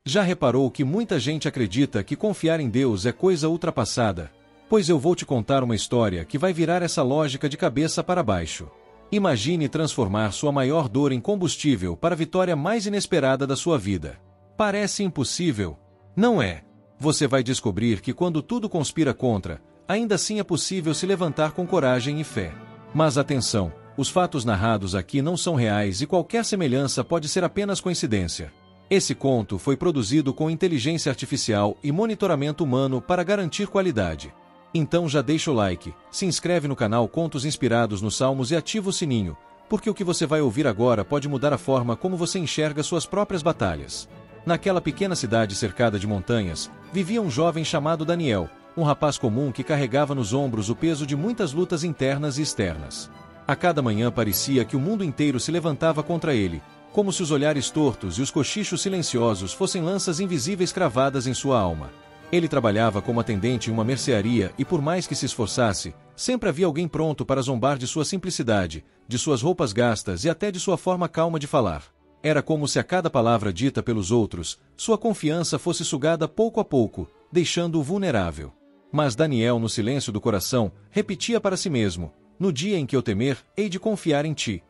Já reparou que muita gente acredita que confiar em Deus é coisa ultrapassada? Pois eu vou te contar uma história que vai virar essa lógica de cabeça para baixo. Imagine transformar sua maior dor em combustível para a vitória mais inesperada da sua vida. Parece impossível? Não é. Você vai descobrir que quando tudo conspira contra, ainda assim é possível se levantar com coragem e fé. Mas atenção, os fatos narrados aqui não são reais e qualquer semelhança pode ser apenas coincidência. Esse conto foi produzido com inteligência artificial e monitoramento humano para garantir qualidade. Então já deixa o like, se inscreve no canal Contos Inspirados nos Salmos e ativa o sininho, porque o que você vai ouvir agora pode mudar a forma como você enxerga suas próprias batalhas. Naquela pequena cidade cercada de montanhas, vivia um jovem chamado Daniel, um rapaz comum que carregava nos ombros o peso de muitas lutas internas e externas. A cada manhã parecia que o mundo inteiro se levantava contra ele, como se os olhares tortos e os cochichos silenciosos fossem lanças invisíveis cravadas em sua alma. Ele trabalhava como atendente em uma mercearia e, por mais que se esforçasse, sempre havia alguém pronto para zombar de sua simplicidade, de suas roupas gastas e até de sua forma calma de falar. Era como se a cada palavra dita pelos outros, sua confiança fosse sugada pouco a pouco, deixando-o vulnerável. Mas Daniel, no silêncio do coração, repetia para si mesmo: "No dia em que eu temer, hei de confiar em ti."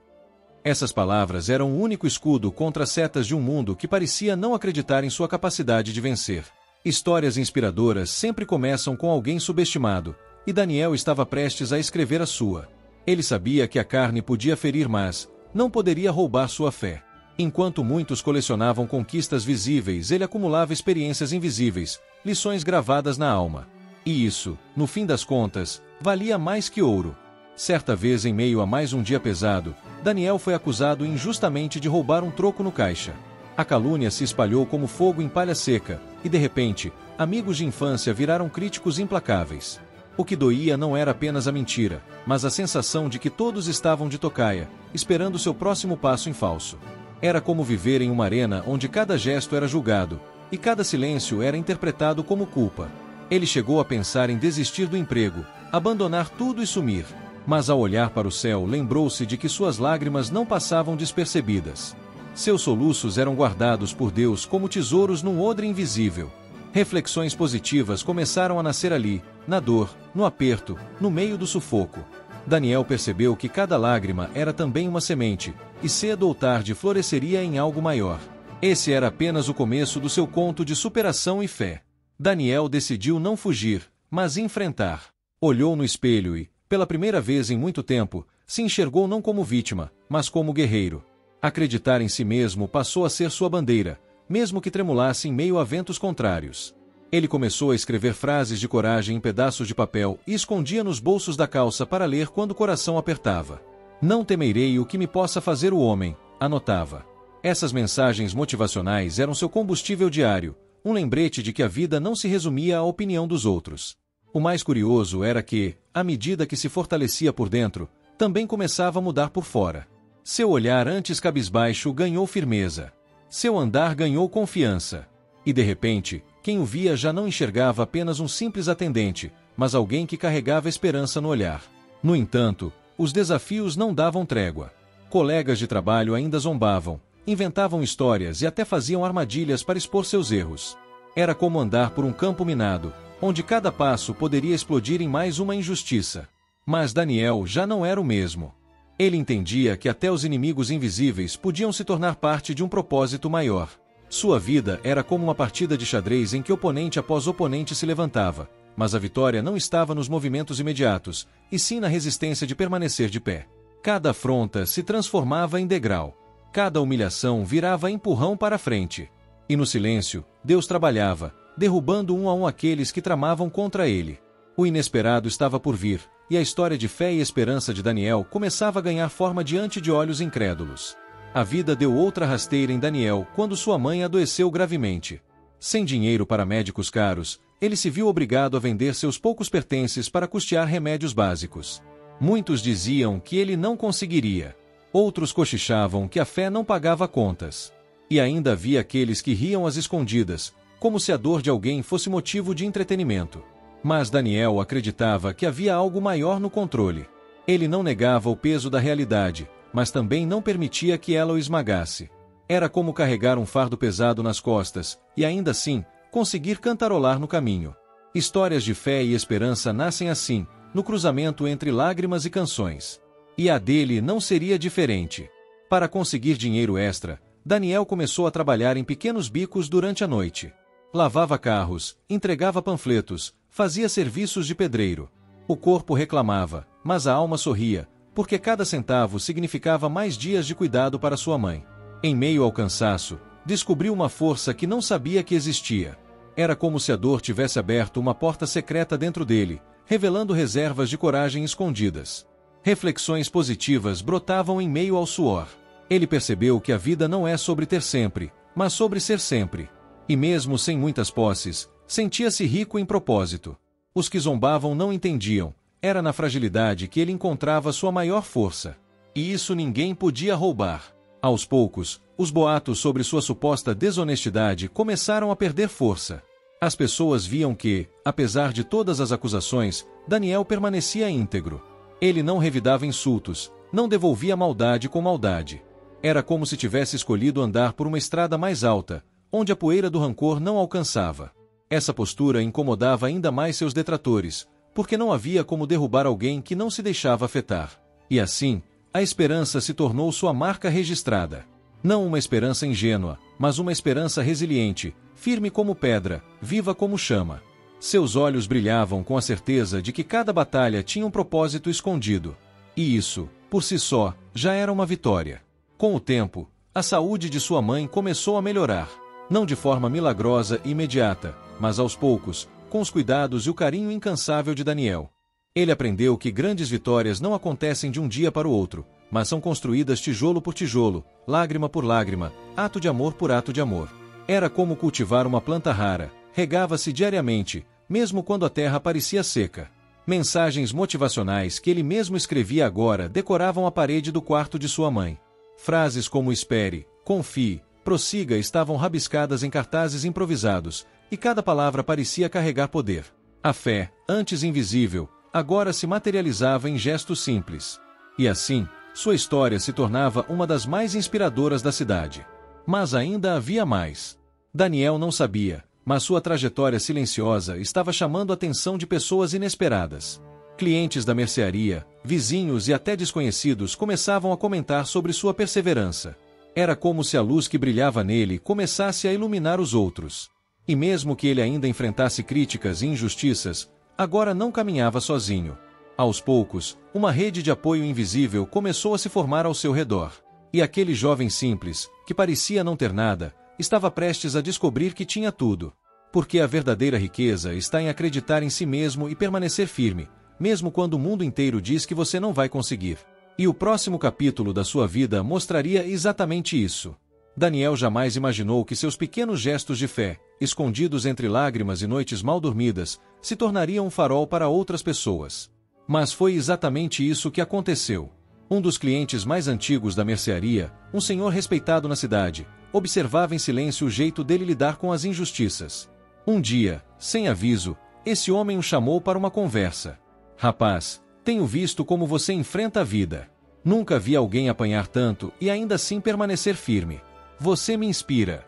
Essas palavras eram o único escudo contra as setas de um mundo que parecia não acreditar em sua capacidade de vencer. Histórias inspiradoras sempre começam com alguém subestimado, e Daniel estava prestes a escrever a sua. Ele sabia que a carne podia ferir, mas não poderia roubar sua fé. Enquanto muitos colecionavam conquistas visíveis, ele acumulava experiências invisíveis, lições gravadas na alma. E isso, no fim das contas, valia mais que ouro. Certa vez, em meio a mais um dia pesado, Daniel foi acusado injustamente de roubar um troco no caixa. A calúnia se espalhou como fogo em palha seca, e de repente, amigos de infância viraram críticos implacáveis. O que doía não era apenas a mentira, mas a sensação de que todos estavam de tocaia, esperando seu próximo passo em falso. Era como viver em uma arena onde cada gesto era julgado, e cada silêncio era interpretado como culpa. Ele chegou a pensar em desistir do emprego, abandonar tudo e sumir. Mas ao olhar para o céu, lembrou-se de que suas lágrimas não passavam despercebidas. Seus soluços eram guardados por Deus como tesouros num odre invisível. Reflexões positivas começaram a nascer ali, na dor, no aperto, no meio do sufoco. Daniel percebeu que cada lágrima era também uma semente, e cedo ou tarde floresceria em algo maior. Esse era apenas o começo do seu conto de superação e fé. Daniel decidiu não fugir, mas enfrentar. Olhou no espelho e, pela primeira vez em muito tempo, se enxergou não como vítima, mas como guerreiro. Acreditar em si mesmo passou a ser sua bandeira, mesmo que tremulasse em meio a ventos contrários. Ele começou a escrever frases de coragem em pedaços de papel e escondia nos bolsos da calça para ler quando o coração apertava. "Não temerei o que me possa fazer o homem", anotava. Essas mensagens motivacionais eram seu combustível diário, um lembrete de que a vida não se resumia à opinião dos outros. O mais curioso era que, à medida que se fortalecia por dentro, também começava a mudar por fora. Seu olhar antes cabisbaixo ganhou firmeza. Seu andar ganhou confiança. E de repente, quem o via já não enxergava apenas um simples atendente, mas alguém que carregava esperança no olhar. No entanto, os desafios não davam trégua. Colegas de trabalho ainda zombavam, inventavam histórias e até faziam armadilhas para expor seus erros. Era como andar por um campo minado, onde cada passo poderia explodir em mais uma injustiça. Mas Daniel já não era o mesmo. Ele entendia que até os inimigos invisíveis podiam se tornar parte de um propósito maior. Sua vida era como uma partida de xadrez em que oponente após oponente se levantava, mas a vitória não estava nos movimentos imediatos, e sim na resistência de permanecer de pé. Cada afronta se transformava em degrau. Cada humilhação virava empurrão para frente. E no silêncio, Deus trabalhava, derrubando um a um aqueles que tramavam contra ele. O inesperado estava por vir, e a história de fé e esperança de Daniel começava a ganhar forma diante de olhos incrédulos. A vida deu outra rasteira em Daniel quando sua mãe adoeceu gravemente. Sem dinheiro para médicos caros, ele se viu obrigado a vender seus poucos pertences para custear remédios básicos. Muitos diziam que ele não conseguiria. Outros cochichavam que a fé não pagava contas. E ainda havia aqueles que riam às escondidas, como se a dor de alguém fosse motivo de entretenimento. Mas Daniel acreditava que havia algo maior no controle. Ele não negava o peso da realidade, mas também não permitia que ela o esmagasse. Era como carregar um fardo pesado nas costas, e ainda assim, conseguir cantarolar no caminho. Histórias de fé e esperança nascem assim, no cruzamento entre lágrimas e canções. E a dele não seria diferente. Para conseguir dinheiro extra, Daniel começou a trabalhar em pequenos bicos durante a noite. Lavava carros, entregava panfletos, fazia serviços de pedreiro. O corpo reclamava, mas a alma sorria, porque cada centavo significava mais dias de cuidado para sua mãe. Em meio ao cansaço, descobriu uma força que não sabia que existia. Era como se a dor tivesse aberto uma porta secreta dentro dele, revelando reservas de coragem escondidas. Reflexões positivas brotavam em meio ao suor. Ele percebeu que a vida não é sobre ter sempre, mas sobre ser sempre. E mesmo sem muitas posses, sentia-se rico em propósito. Os que zombavam não entendiam. Era na fragilidade que ele encontrava sua maior força. E isso ninguém podia roubar. Aos poucos, os boatos sobre sua suposta desonestidade começaram a perder força. As pessoas viam que, apesar de todas as acusações, Daniel permanecia íntegro. Ele não revidava insultos, não devolvia maldade com maldade. Era como se tivesse escolhido andar por uma estrada mais alta, onde a poeira do rancor não alcançava. Essa postura incomodava ainda mais seus detratores, porque não havia como derrubar alguém que não se deixava afetar. E assim, a esperança se tornou sua marca registrada. Não uma esperança ingênua, mas uma esperança resiliente, firme como pedra, viva como chama. Seus olhos brilhavam com a certeza de que cada batalha tinha um propósito escondido. E isso, por si só, já era uma vitória. Com o tempo, a saúde de sua mãe começou a melhorar. Não de forma milagrosa e imediata, mas aos poucos, com os cuidados e o carinho incansável de Daniel. Ele aprendeu que grandes vitórias não acontecem de um dia para o outro, mas são construídas tijolo por tijolo, lágrima por lágrima, ato de amor por ato de amor. Era como cultivar uma planta rara, regava-se diariamente, mesmo quando a terra parecia seca. Mensagens motivacionais que ele mesmo escrevia agora decoravam a parede do quarto de sua mãe. Frases como espere, confie, prossiga estavam rabiscadas em cartazes improvisados, e cada palavra parecia carregar poder. A fé, antes invisível, agora se materializava em gestos simples. E assim, sua história se tornava uma das mais inspiradoras da cidade. Mas ainda havia mais. Daniel não sabia, mas sua trajetória silenciosa estava chamando a atenção de pessoas inesperadas. Clientes da mercearia, vizinhos e até desconhecidos começavam a comentar sobre sua perseverança. Era como se a luz que brilhava nele começasse a iluminar os outros. E mesmo que ele ainda enfrentasse críticas e injustiças, agora não caminhava sozinho. Aos poucos, uma rede de apoio invisível começou a se formar ao seu redor. E aquele jovem simples, que parecia não ter nada, estava prestes a descobrir que tinha tudo. Porque a verdadeira riqueza está em acreditar em si mesmo e permanecer firme, mesmo quando o mundo inteiro diz que você não vai conseguir. E o próximo capítulo da sua vida mostraria exatamente isso. Daniel jamais imaginou que seus pequenos gestos de fé, escondidos entre lágrimas e noites mal dormidas, se tornariam um farol para outras pessoas. Mas foi exatamente isso que aconteceu. Um dos clientes mais antigos da mercearia, um senhor respeitado na cidade, observava em silêncio o jeito dele lidar com as injustiças. Um dia, sem aviso, esse homem o chamou para uma conversa. Rapaz, tenho visto como você enfrenta a vida. Nunca vi alguém apanhar tanto e ainda assim permanecer firme. Você me inspira.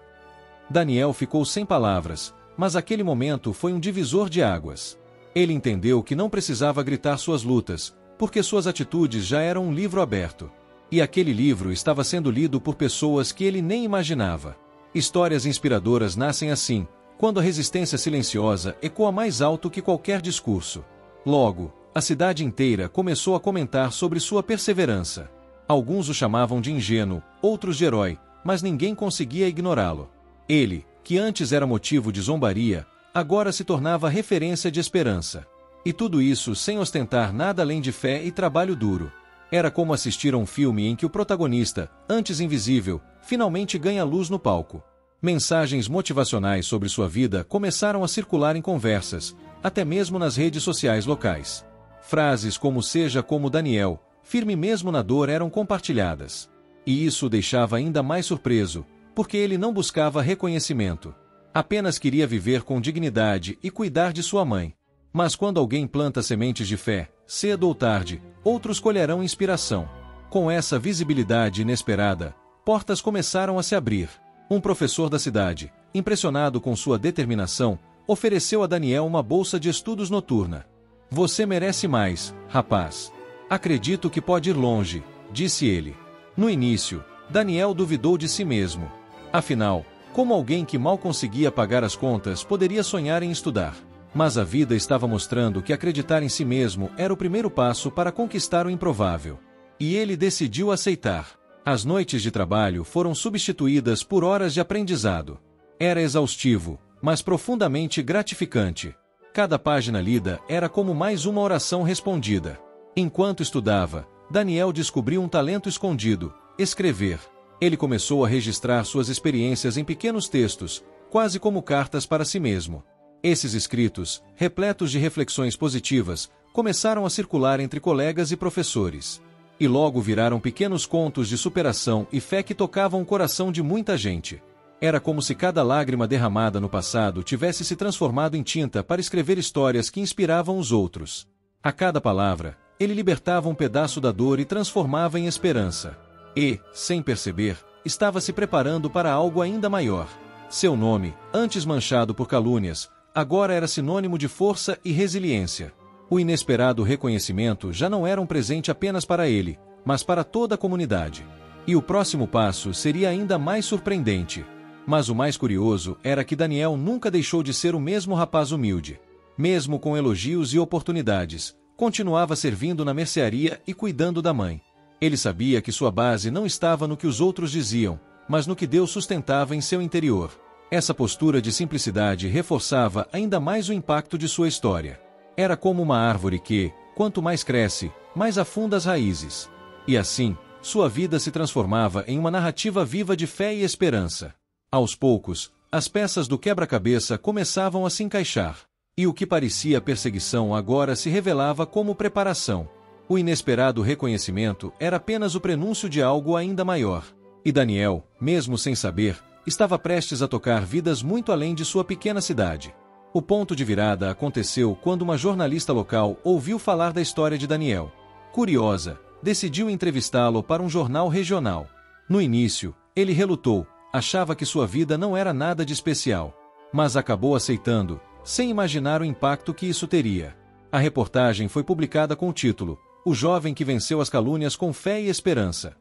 Daniel ficou sem palavras, mas aquele momento foi um divisor de águas. Ele entendeu que não precisava gritar suas lutas, porque suas atitudes já eram um livro aberto. E aquele livro estava sendo lido por pessoas que ele nem imaginava. Histórias inspiradoras nascem assim, quando a resistência silenciosa ecoa mais alto que qualquer discurso. Logo, a cidade inteira começou a comentar sobre sua perseverança. Alguns o chamavam de ingênuo, outros de herói, mas ninguém conseguia ignorá-lo. Ele, que antes era motivo de zombaria, agora se tornava referência de esperança. E tudo isso sem ostentar nada além de fé e trabalho duro. Era como assistir a um filme em que o protagonista, antes invisível, finalmente ganha luz no palco. Mensagens motivacionais sobre sua vida começaram a circular em conversas, até mesmo nas redes sociais locais. Frases como "seja como Daniel", "firme mesmo na dor" eram compartilhadas. E isso o deixava ainda mais surpreso, porque ele não buscava reconhecimento. Apenas queria viver com dignidade e cuidar de sua mãe. Mas quando alguém planta sementes de fé, cedo ou tarde, outros colherão inspiração. Com essa visibilidade inesperada, portas começaram a se abrir. Um professor da cidade, impressionado com sua determinação, ofereceu a Daniel uma bolsa de estudos noturna. "Você merece mais, rapaz. Acredito que pode ir longe", disse ele. No início, Daniel duvidou de si mesmo. Afinal, como alguém que mal conseguia pagar as contas poderia sonhar em estudar? Mas a vida estava mostrando que acreditar em si mesmo era o primeiro passo para conquistar o improvável. E ele decidiu aceitar. As noites de trabalho foram substituídas por horas de aprendizado. Era exaustivo, mas profundamente gratificante. Cada página lida era como mais uma oração respondida. Enquanto estudava, Daniel descobriu um talento escondido: escrever. Ele começou a registrar suas experiências em pequenos textos, quase como cartas para si mesmo. Esses escritos, repletos de reflexões positivas, começaram a circular entre colegas e professores. E logo viraram pequenos contos de superação e fé que tocavam o coração de muita gente. Era como se cada lágrima derramada no passado tivesse se transformado em tinta para escrever histórias que inspiravam os outros. A cada palavra, ele libertava um pedaço da dor e transformava em esperança. E, sem perceber, estava se preparando para algo ainda maior. Seu nome, antes manchado por calúnias, agora era sinônimo de força e resiliência. O inesperado reconhecimento já não era um presente apenas para ele, mas para toda a comunidade. E o próximo passo seria ainda mais surpreendente. Mas o mais curioso era que Daniel nunca deixou de ser o mesmo rapaz humilde. Mesmo com elogios e oportunidades, continuava servindo na mercearia e cuidando da mãe. Ele sabia que sua base não estava no que os outros diziam, mas no que Deus sustentava em seu interior. Essa postura de simplicidade reforçava ainda mais o impacto de sua história. Era como uma árvore que, quanto mais cresce, mais afunda as raízes. E assim, sua vida se transformava em uma narrativa viva de fé e esperança. Aos poucos, as peças do quebra-cabeça começavam a se encaixar. E o que parecia perseguição agora se revelava como preparação. O inesperado reconhecimento era apenas o prenúncio de algo ainda maior. E Daniel, mesmo sem saber, estava prestes a tocar vidas muito além de sua pequena cidade. O ponto de virada aconteceu quando uma jornalista local ouviu falar da história de Daniel. Curiosa, decidiu entrevistá-lo para um jornal regional. No início, ele relutou, achava que sua vida não era nada de especial. Mas acabou aceitando, sem imaginar o impacto que isso teria. A reportagem foi publicada com o título "O Jovem que Venceu as Calúnias com Fé e Esperança".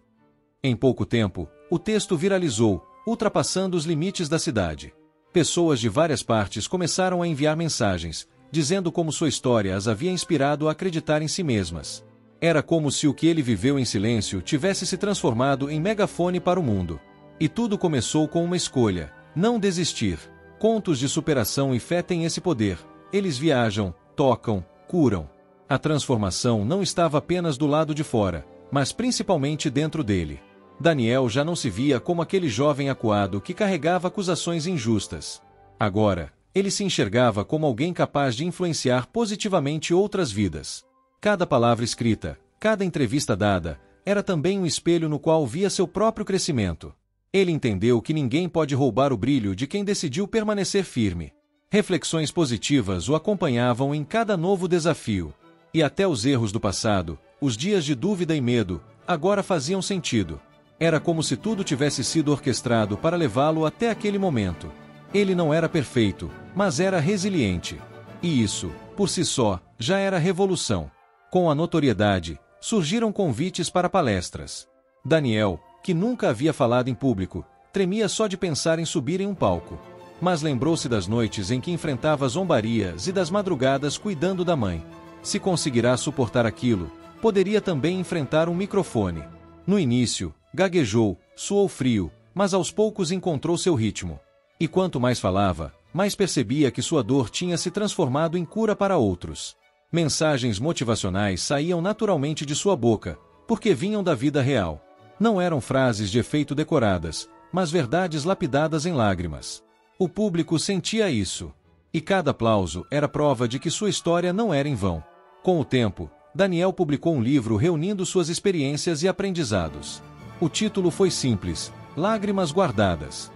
Em pouco tempo, o texto viralizou, ultrapassando os limites da cidade. Pessoas de várias partes começaram a enviar mensagens, dizendo como sua história as havia inspirado a acreditar em si mesmas. Era como se o que ele viveu em silêncio tivesse se transformado em megafone para o mundo. E tudo começou com uma escolha: não desistir. Contos de superação e fé têm esse poder. Eles viajam, tocam, curam. A transformação não estava apenas do lado de fora, mas principalmente dentro dele. Daniel já não se via como aquele jovem acuado que carregava acusações injustas. Agora, ele se enxergava como alguém capaz de influenciar positivamente outras vidas. Cada palavra escrita, cada entrevista dada, era também um espelho no qual via seu próprio crescimento. Ele entendeu que ninguém pode roubar o brilho de quem decidiu permanecer firme. Reflexões positivas o acompanhavam em cada novo desafio. E até os erros do passado, os dias de dúvida e medo, agora faziam sentido. Era como se tudo tivesse sido orquestrado para levá-lo até aquele momento. Ele não era perfeito, mas era resiliente. E isso, por si só, já era revolução. Com a notoriedade, surgiram convites para palestras. Daniel, que nunca havia falado em público, tremia só de pensar em subir em um palco. Mas lembrou-se das noites em que enfrentava zombarias e das madrugadas cuidando da mãe. Se conseguirá suportar aquilo, poderia também enfrentar um microfone. No início, gaguejou, suou frio, mas aos poucos encontrou seu ritmo. E quanto mais falava, mais percebia que sua dor tinha se transformado em cura para outros. Mensagens motivacionais saíam naturalmente de sua boca, porque vinham da vida real. Não eram frases de efeito decoradas, mas verdades lapidadas em lágrimas. O público sentia isso. E cada aplauso era prova de que sua história não era em vão. Com o tempo, Daniel publicou um livro reunindo suas experiências e aprendizados. O título foi simples: Lágrimas Guardadas.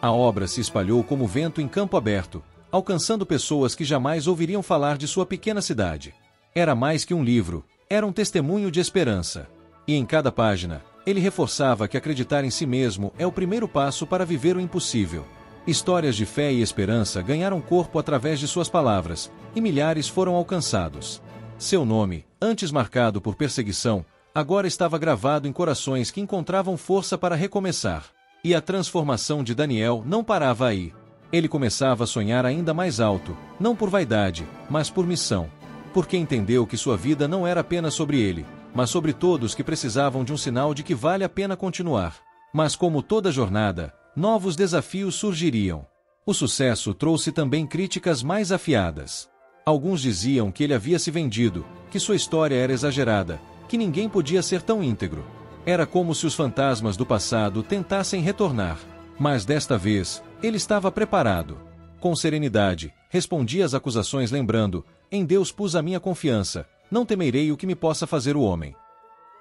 A obra se espalhou como vento em campo aberto, alcançando pessoas que jamais ouviriam falar de sua pequena cidade. Era mais que um livro, era um testemunho de esperança. E em cada página, Ele reforçava que acreditar em si mesmo é o primeiro passo para viver o impossível. Histórias de fé e esperança ganharam corpo através de suas palavras, e milhares foram alcançados. Seu nome, antes marcado por perseguição, agora estava gravado em corações que encontravam força para recomeçar. E a transformação de Daniel não parava aí. Ele começava a sonhar ainda mais alto, não por vaidade, mas por missão. Porque entendeu que sua vida não era apenas sobre ele, mas sobre todos que precisavam de um sinal de que vale a pena continuar. Mas como toda jornada, novos desafios surgiriam. O sucesso trouxe também críticas mais afiadas. Alguns diziam que ele havia se vendido, que sua história era exagerada, que ninguém podia ser tão íntegro. Era como se os fantasmas do passado tentassem retornar. Mas desta vez, ele estava preparado. Com serenidade, respondia às acusações lembrando: em Deus pus a minha confiança, não temerei o que me possa fazer o homem.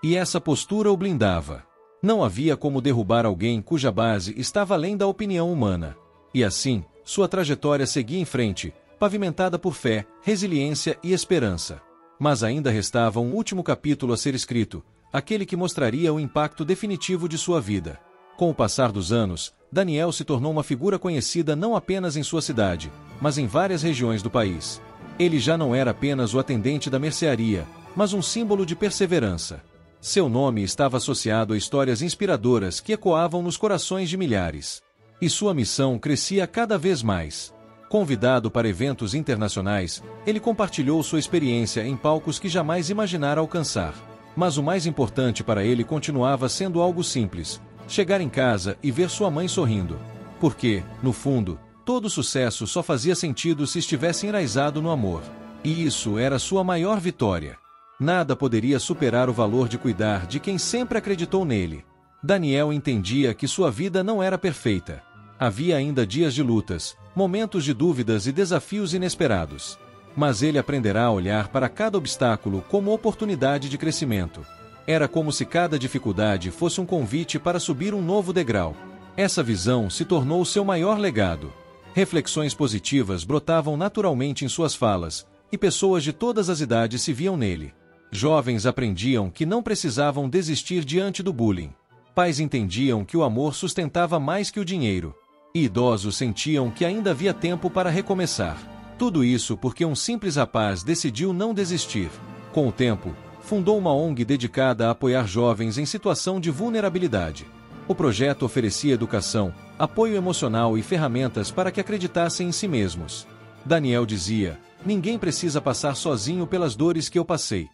E essa postura o blindava. Não havia como derrubar alguém cuja base estava além da opinião humana. E assim, sua trajetória seguia em frente, pavimentada por fé, resiliência e esperança. Mas ainda restava um último capítulo a ser escrito, aquele que mostraria o impacto definitivo de sua vida. Com o passar dos anos, Daniel se tornou uma figura conhecida não apenas em sua cidade, mas em várias regiões do país. Ele já não era apenas o atendente da mercearia, mas um símbolo de perseverança. Seu nome estava associado a histórias inspiradoras que ecoavam nos corações de milhares. E sua missão crescia cada vez mais. Convidado para eventos internacionais, ele compartilhou sua experiência em palcos que jamais imaginara alcançar. Mas o mais importante para ele continuava sendo algo simples: chegar em casa e ver sua mãe sorrindo. Porque, no fundo, todo sucesso só fazia sentido se estivesse enraizado no amor. E isso era sua maior vitória. Nada poderia superar o valor de cuidar de quem sempre acreditou nele. Daniel entendia que sua vida não era perfeita. Havia ainda dias de lutas, momentos de dúvidas e desafios inesperados. Mas ele aprenderá a olhar para cada obstáculo como oportunidade de crescimento. Era como se cada dificuldade fosse um convite para subir um novo degrau. Essa visão se tornou seu maior legado. Reflexões positivas brotavam naturalmente em suas falas, e pessoas de todas as idades se viam nele. Jovens aprendiam que não precisavam desistir diante do bullying. Pais entendiam que o amor sustentava mais que o dinheiro. E idosos sentiam que ainda havia tempo para recomeçar. Tudo isso porque um simples rapaz decidiu não desistir. Com o tempo, fundou uma ONG dedicada a apoiar jovens em situação de vulnerabilidade. O projeto oferecia educação, apoio emocional e ferramentas para que acreditassem em si mesmos. Daniel dizia: ninguém precisa passar sozinho pelas dores que eu passei.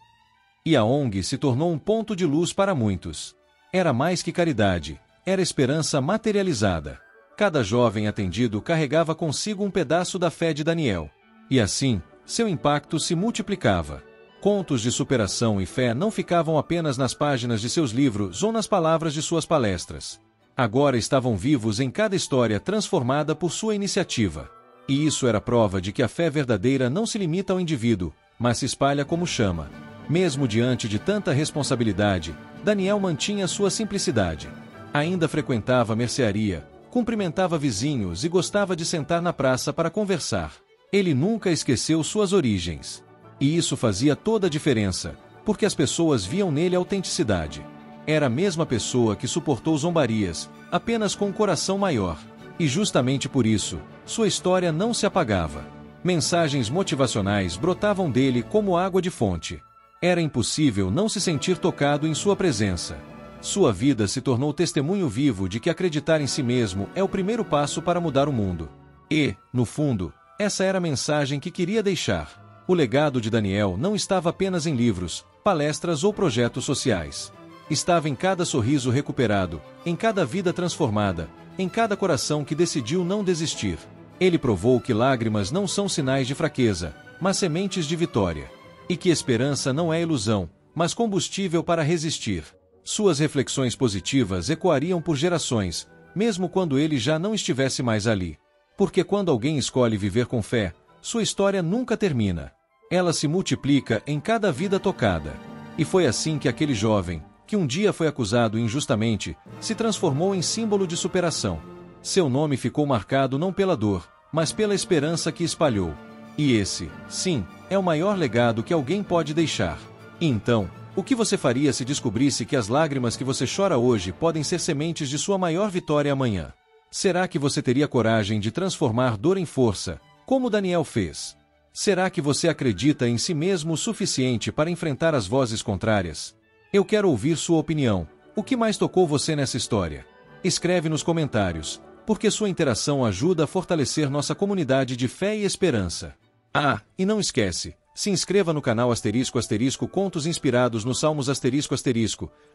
E a ONG se tornou um ponto de luz para muitos. Era mais que caridade, era esperança materializada. Cada jovem atendido carregava consigo um pedaço da fé de Daniel. E assim, seu impacto se multiplicava. Contos de superação e fé não ficavam apenas nas páginas de seus livros ou nas palavras de suas palestras. Agora estavam vivos em cada história transformada por sua iniciativa. E isso era prova de que a fé verdadeira não se limita ao indivíduo, mas se espalha como chama. Mesmo diante de tanta responsabilidade, Daniel mantinha sua simplicidade. Ainda frequentava a mercearia, cumprimentava vizinhos e gostava de sentar na praça para conversar. Ele nunca esqueceu suas origens. E isso fazia toda a diferença, porque as pessoas viam nele autenticidade. Era a mesma pessoa que suportou zombarias, apenas com um coração maior. E justamente por isso, sua história não se apagava. Mensagens motivacionais brotavam dele como água de fonte. Era impossível não se sentir tocado em sua presença. Sua vida se tornou testemunho vivo de que acreditar em si mesmo é o primeiro passo para mudar o mundo. E, no fundo, essa era a mensagem que queria deixar. O legado de Daniel não estava apenas em livros, palestras ou projetos sociais. Estava em cada sorriso recuperado, em cada vida transformada, em cada coração que decidiu não desistir. Ele provou que lágrimas não são sinais de fraqueza, mas sementes de vitória. E que esperança não é ilusão, mas combustível para resistir. Suas reflexões positivas ecoariam por gerações, mesmo quando ele já não estivesse mais ali. Porque quando alguém escolhe viver com fé, sua história nunca termina. Ela se multiplica em cada vida tocada. E foi assim que aquele jovem, que um dia foi acusado injustamente, se transformou em símbolo de superação. Seu nome ficou marcado não pela dor, mas pela esperança que espalhou. E esse, sim, é o maior legado que alguém pode deixar. E então, O que você faria se descobrisse que as lágrimas que você chora hoje podem ser sementes de sua maior vitória amanhã? Será que você teria coragem de transformar dor em força, como Daniel fez? Será que você acredita em si mesmo o suficiente para enfrentar as vozes contrárias? Eu quero ouvir sua opinião. O que mais tocou você nessa história? Escreve nos comentários, porque sua interação ajuda a fortalecer nossa comunidade de fé e esperança. Ah, e não esquece, se inscreva no canal Contos inspirados nos Salmos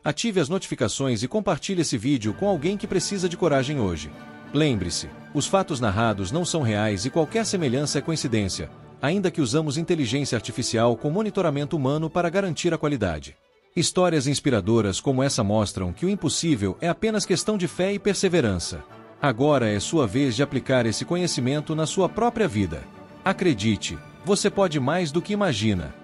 ative as notificações e compartilhe esse vídeo com alguém que precisa de coragem hoje. Lembre-se, os fatos narrados não são reais e qualquer semelhança é coincidência, ainda que usamos inteligência artificial com monitoramento humano para garantir a qualidade. Histórias inspiradoras como essa mostram que o impossível é apenas questão de fé e perseverança. Agora é sua vez de aplicar esse conhecimento na sua própria vida. Acredite, você pode mais do que imagina.